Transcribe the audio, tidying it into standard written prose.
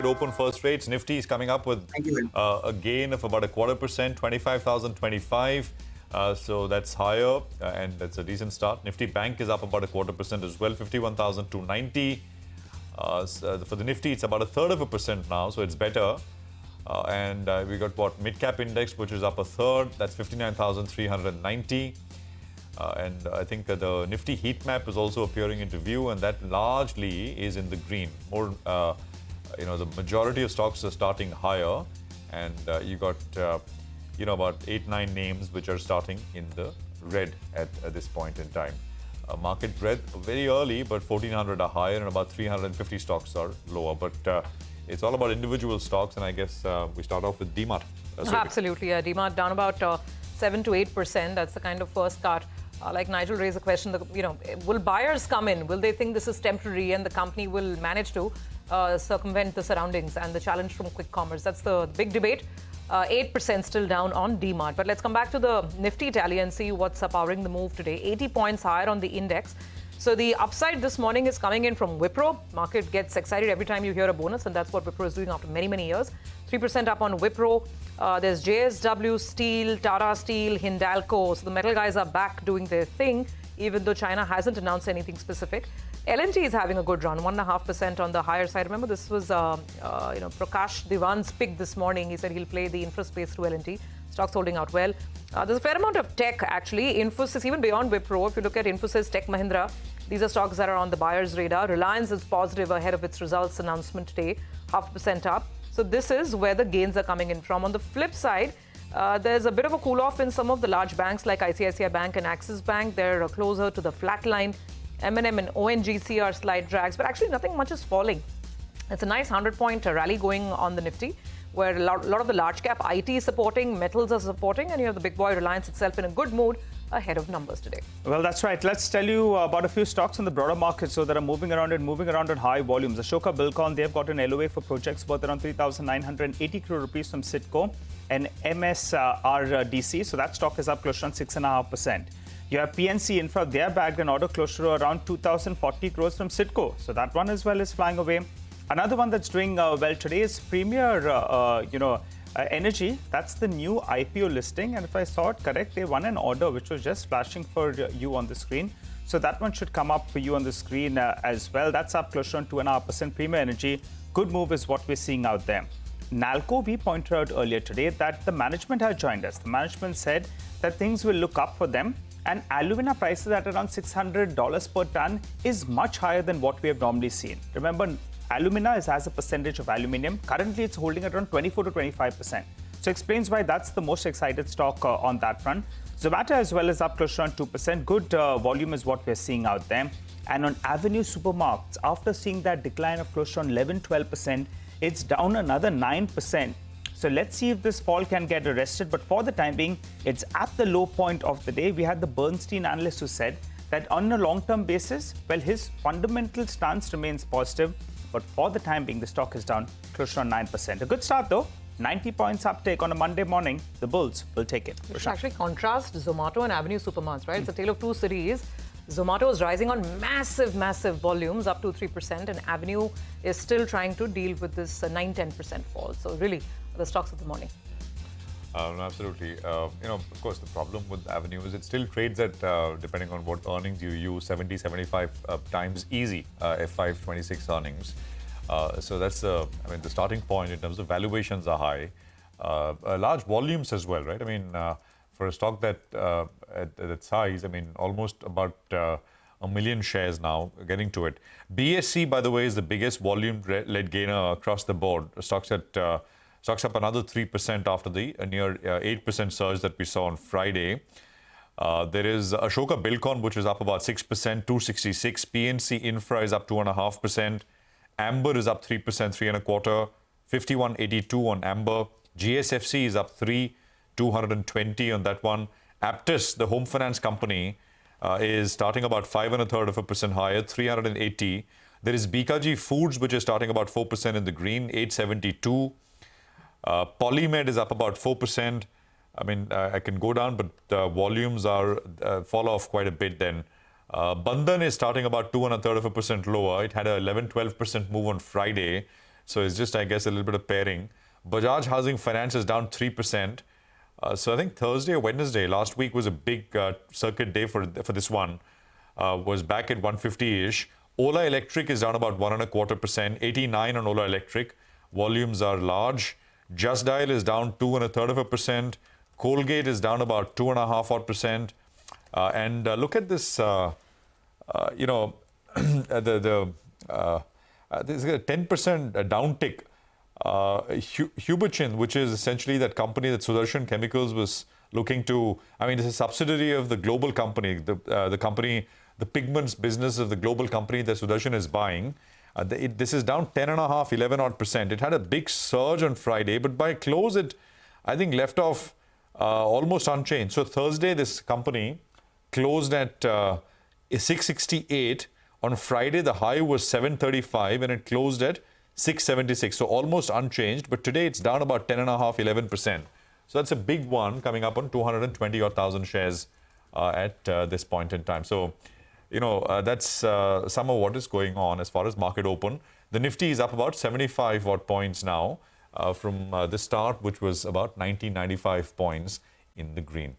Open first rates. Nifty is coming up with a gain of about 0.25%, 25,025. So that's higher and that's a decent start. Nifty Bank is up about 0.25% as well, 51,290. For the Nifty, it's about 1/3% now, so it's better. And we got what mid-cap index, which is up 1/3. That's 59,390. And I think the Nifty heat map is also appearing into view, and that largely is in the green. More, the majority of stocks are starting higher, and you got, about 8-9 names which are starting in the red at this point in time. Market breadth very early, but 1,400 are higher, and about 350 stocks are lower. But it's all about individual stocks, and I guess we start off with DMart. Absolutely, yeah. DMart down about 7 to 8%. That's the kind of first cut. Like Nigel raised a question, will buyers come in? Will they think this is temporary and the company will manage to circumvent the surroundings and the challenge from quick commerce? That's the big debate. 8% still down on DMart. But let's come back to the Nifty tally and see what's powering the move today. 80 points higher on the index. So the upside this morning is coming in from Wipro. Market gets excited every time you hear a bonus, and that's what Wipro is doing after many, many years. 3% up on Wipro. There's JSW Steel, Tata Steel, Hindalco. So the metal guys are back doing their thing, even though China hasn't announced anything specific. L&T is having a good run, 1.5% on the higher side. Remember, this was Prakash Diwan's pick this morning. He said he'll play the infra space through L&T. Stock's holding out well. There's a fair amount of tech, actually. Infosys, even beyond Wipro, if you look at Infosys, Tech Mahindra, these are stocks that are on the buyer's radar. Reliance is positive ahead of its results announcement today, 0.5% up. So this is where the gains are coming in from. On the flip side, there's a bit of a cool-off in some of the large banks like ICICI Bank and Axis Bank. They're closer to the flat line. M&M and ONGC are slight drags, but actually nothing much is falling. It's a nice 100-point rally going on the Nifty, where a lot of the large cap IT is supporting, metals are supporting, and you have the big boy Reliance itself in a good mood ahead of numbers today. Well, that's right. Let's tell you about a few stocks in the broader market that are moving around on high volumes. Ashoka Buildcon, they've got an LOA for projects worth around 3,980 crore rupees from Citco and MSRDC. So that stock is up close to 6.5%. You have PNC Infra, they're bagged an order close to around 2,040 crores from Citco. So that one as well is flying away. Another one that's doing well today is Premier Energy. That's the new IPO listing. And if I saw it correct, they won an order which was just flashing for you on the screen. So that one should come up for you on the screen as well. That's up close to 2.5%. Premier Energy, good move is what we're seeing out there. Nalco, we pointed out earlier today that the management has joined us. The management said that things will look up for them. And alumina prices at around $600 per ton is much higher than what we have normally seen. Remember, alumina is as a percentage of aluminium. Currently, it's holding at around 24 to 25%. So explains why that's the most excited stock on that front. Zomato as well is up close to around 2%. Good volume is what we're seeing out there. And on Avenue Supermarkets, after seeing that decline of close to 11-12%, it's down another 9%. So let's see if this fall can get arrested. But for the time being, it's at the low point of the day. We had the Bernstein analyst who said that on a long-term basis, well, his fundamental stance remains positive. But for the time being, the stock is down close to 9%. A good start, though. 90 points uptake on a Monday morning. The bulls will take it. Which actually contrasts Zomato and Avenue Supermarkets, right? It's a tale of two cities. Zomato is rising on massive volumes, up to 3%, and Avenue is still trying to deal with this 9-10% fall. So really, the stocks of the morning. Absolutely. Of course, the problem with Avenue is it still trades at, depending on what earnings you use, 70-75 times easy FY26 earnings. So that's the starting point in terms of valuations are high. Large volumes as well, right? For a stock that at that size, almost about a million shares now, getting to it. BSE, by the way, is the biggest volume-led gainer across the board. Stocks up another 3% after the near 8% surge that we saw on Friday. There is Ashoka Buildcon, which is up about 6%, 266. PNC Infra is up 2.5%. Amber is up 3%, 3.25%. 5182 on Amber. GSFC is up 3%, 220 on that one. Aptus, the home finance company, is starting about 5.33% higher, 380. There is Bikaji Foods, which is starting about 4% in the green, 872. Polymed is up about 4%. I can go down, but volumes are fall off quite a bit then. Bandhan is starting about 2.33% lower. It had a 11-12% move on Friday. So it's just, I guess, a little bit of pairing. Bajaj Housing Finance is down 3%. So I think Thursday or Wednesday last week was a big circuit day for this one. Was back at 150-ish. Ola Electric is down about 1.25%, 89 on Ola Electric. Volumes are large. Just Dial is down 2.33%. Colgate is down about 2.5%. And look at this, you know, there's a 10% downtick. Huberchin, which is essentially that company that Sudarshan Chemicals was looking to, I mean, it's a subsidiary of the global company, the company, the pigments business of the global company that Sudarshan is buying. This is down 10.5%, 11%. It had a big surge on Friday, but by close, it, I think, left off almost unchanged. So Thursday, this company closed at 668. On Friday, the high was 735 and it closed at 676. So almost unchanged. But today, it's down about 10.5%, 11%. So that's a big one coming up on 220,000 shares at this point in time. So, you know, that's some of what is going on as far as market open. The Nifty is up about 75 odd points now from the start, which was about 1995 points in the green.